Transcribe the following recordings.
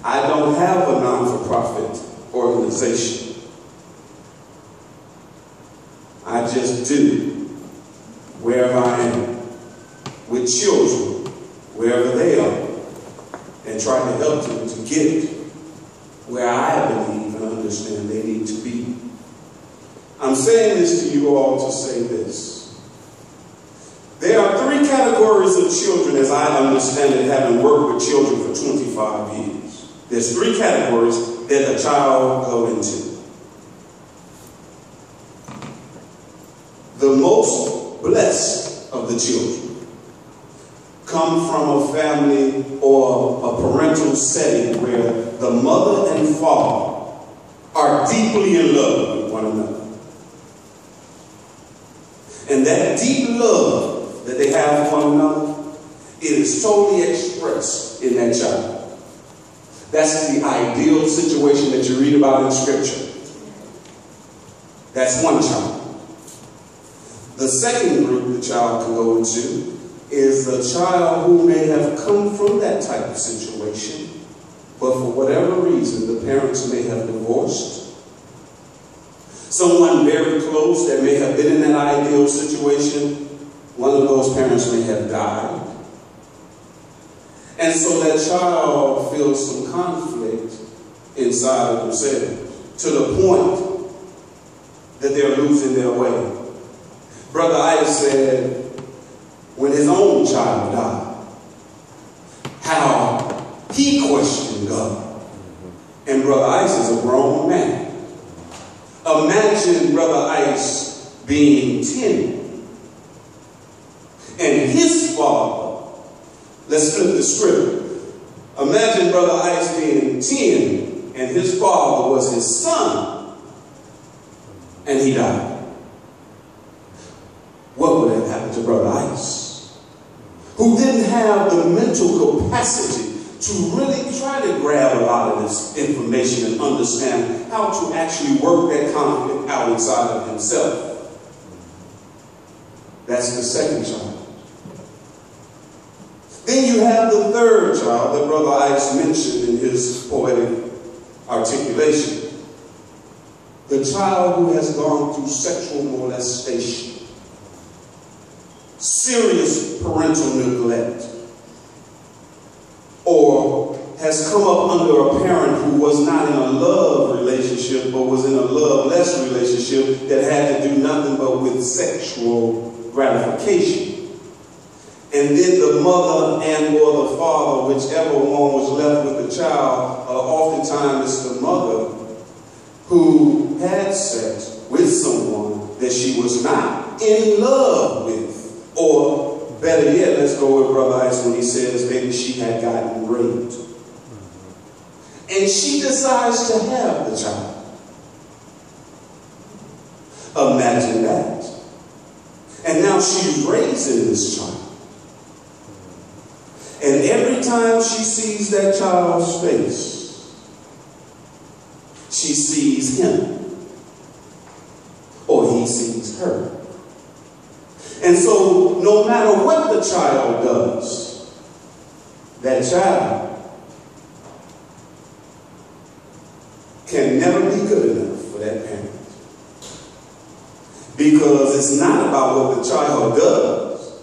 I don't have a non-for-profit organization. I just do wherever I am, with children, wherever they are, and try to help them to get where I believe and understand they need to be. I'm saying this to you all to say this. There are three categories of children, as I understand it, having worked with children for 25 years. There's three categories that a child will go into. The most blessed of the children come from a family or a parental setting where the mother and father are deeply in love with one another. And that deep love that they have for one another, it is totally expressed in that child. That's the ideal situation that you read about in Scripture. That's one child. The second group the child can go into is a child who may have come from that type of situation, but for whatever reason, the parents may have divorced. Someone very close that may have been in that ideal situation, one of those parents may have died. And so that child feels some conflict inside of themselves to the point that they're losing their way. Brother Ice said, when his own child died, how he questioned God. And Brother Ice is a grown man. Imagine Brother Ice being 10 and his father, let's flip the script. Imagine Brother Ice being 10 and his father was his son and he died. What would have happened to Brother Ice, who didn't have the mental capacity to really try to grab a lot of this information and understand how to actually work that conflict out inside of himself? That's the second child. Then you have the third child that Brother Ice mentioned in his poetic articulation. The child who has gone through sexual molestation, serious parental neglect, or has come up under a parent who was not in a love relationship, but was in a love-less relationship that had to do nothing but with sexual gratification. And then the mother and or the father, whichever one was left with the child, oftentimes it's the mother who had sex with someone that she was not in love with. Or better yet, let's go with Brother Ice when he says maybe she had gotten raped. And she decides to have the child. Imagine that. And now she's raising this child. And every time she sees that child's face, she sees him, or he sees her. And so, no matter what the child does, that child can never be good enough for that parent. Because it's not about what the child does,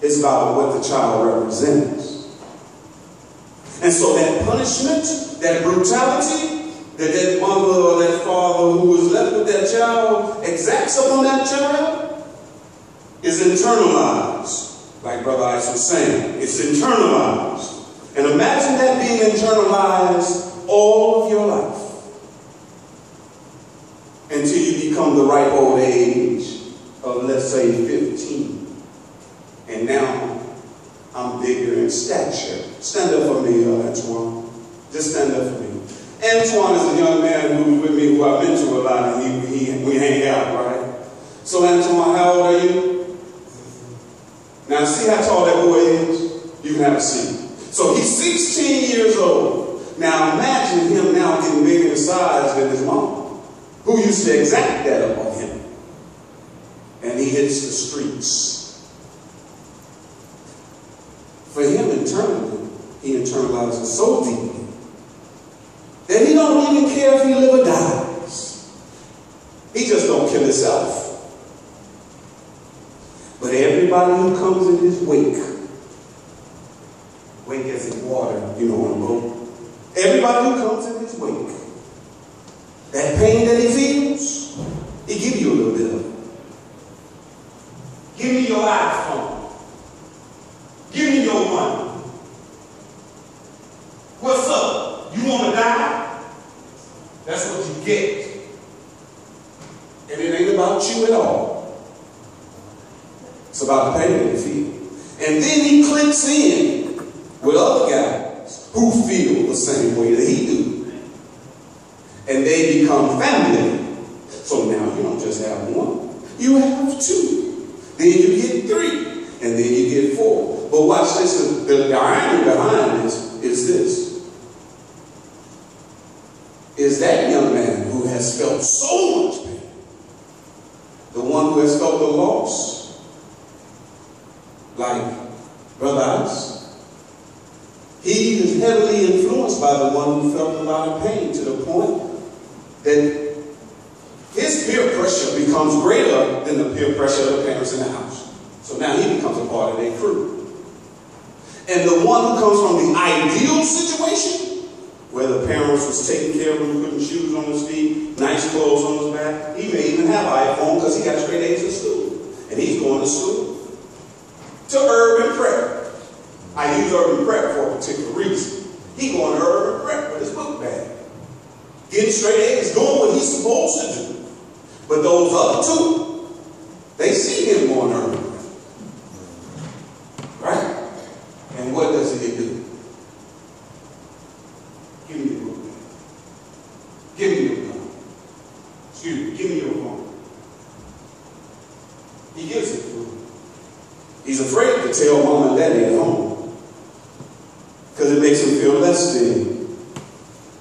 it's about what the child represents. And so that punishment, that brutality, that mother or that father who is left with that child exacts upon that child is internalized. Like Brother Ice was saying, it's internalized. And imagine that being internalized all of your life until you become the ripe old age of, let's say, 15. And now I'm bigger in stature. Stand up for me, Antoine. Just stand up for me. Antoine is a young man who's with me, who I've been to a lot, and we hang out, right? So Antoine, how old are you? Now see how tall that boy is? You can have a seat. So he's 16 years old. Now imagine him now getting bigger in size than his mom, who used to exact that upon him. And he hits the streets. For him internally, he internalizes so deeply even care if he lives or dies. He just don't kill himself. But everybody who comes in his wake as in water, you know, on a boat. Everybody who comes in his wake, that pain that he feels, he give you a little bit of it. Give me your iPhone. Give me your money. What's up? You want to die? That's what you get. And it ain't about you at all. It's about the pain that you feel. And then he clicks in with other guys who feel the same way that he do. And they become family. So now you don't just have one, you have two. Then you get three, and then you get four. But watch this, the irony behind this is this. Is that young man who has felt so much pain, the one who has felt the loss, like Brother Ice. He is heavily influenced by the one who felt a lot of pain to the point that his peer pressure becomes greater than the peer pressure of the parents in the house. So now he becomes a part of their crew. And the one who comes from the ideal situation, where the parents was taking care of him, putting shoes on his feet, nice clothes on his back, he may even have an iPhone because he got straight A's in school. And he's going to school. To urban prep. I use urban prep for a particular reason. He going to urban prep with his book bag. Getting straight A's, doing what he's supposed to do. But those other two, they see him going to urban prep. Right? And what does he do? Give me your book bag. Give me your gun. Excuse me, give me your phone. He gives it to him. He's afraid to tell mom and daddy at home. Because it makes him feel less than.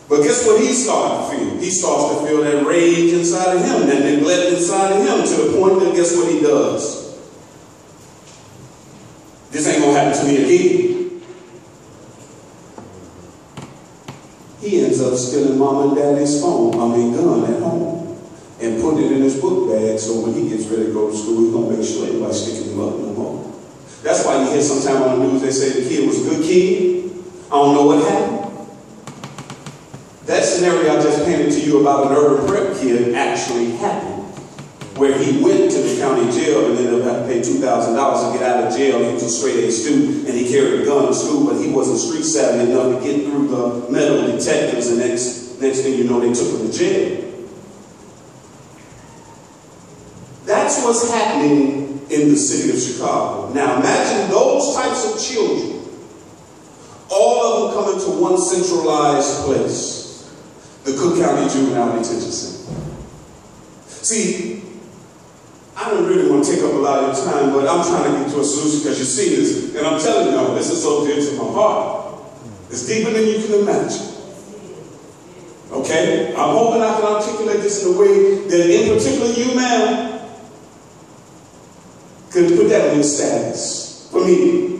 But guess what he starts to feel? He starts to feel that rage inside of him, that neglect inside of him, to the point that guess what he does? This ain't going to happen to me again. He ends up stealing mom and daddy's gun at home, and putting it in his book bag, so when he gets ready to go to school, he's going to make sure anybody's sticking him up no more. That's why you hear sometimes on the news they say the kid was a good kid. I don't know what happened. That scenario I just painted to you about an urban prep kid actually happened, where he went to the county jail and ended up having to pay $2,000 to get out of jail. He was a straight A student and he carried a gun to school, but he wasn't street savvy enough to get through the metal detectives, and next thing you know, they took him to jail. That's what's happening in the city of Chicago. Now imagine those types of children, all of them coming to one centralized place, the Cook County Juvenile Detention Center. See, I don't really want to take up a lot of your time, but I'm trying to get to a solution because you see this, and I'm telling you, this is so dear to my heart. It's deeper than you can imagine. Okay? I'm hoping I can articulate this in a way that, in particular, you, ma'am, could put that on your status for me.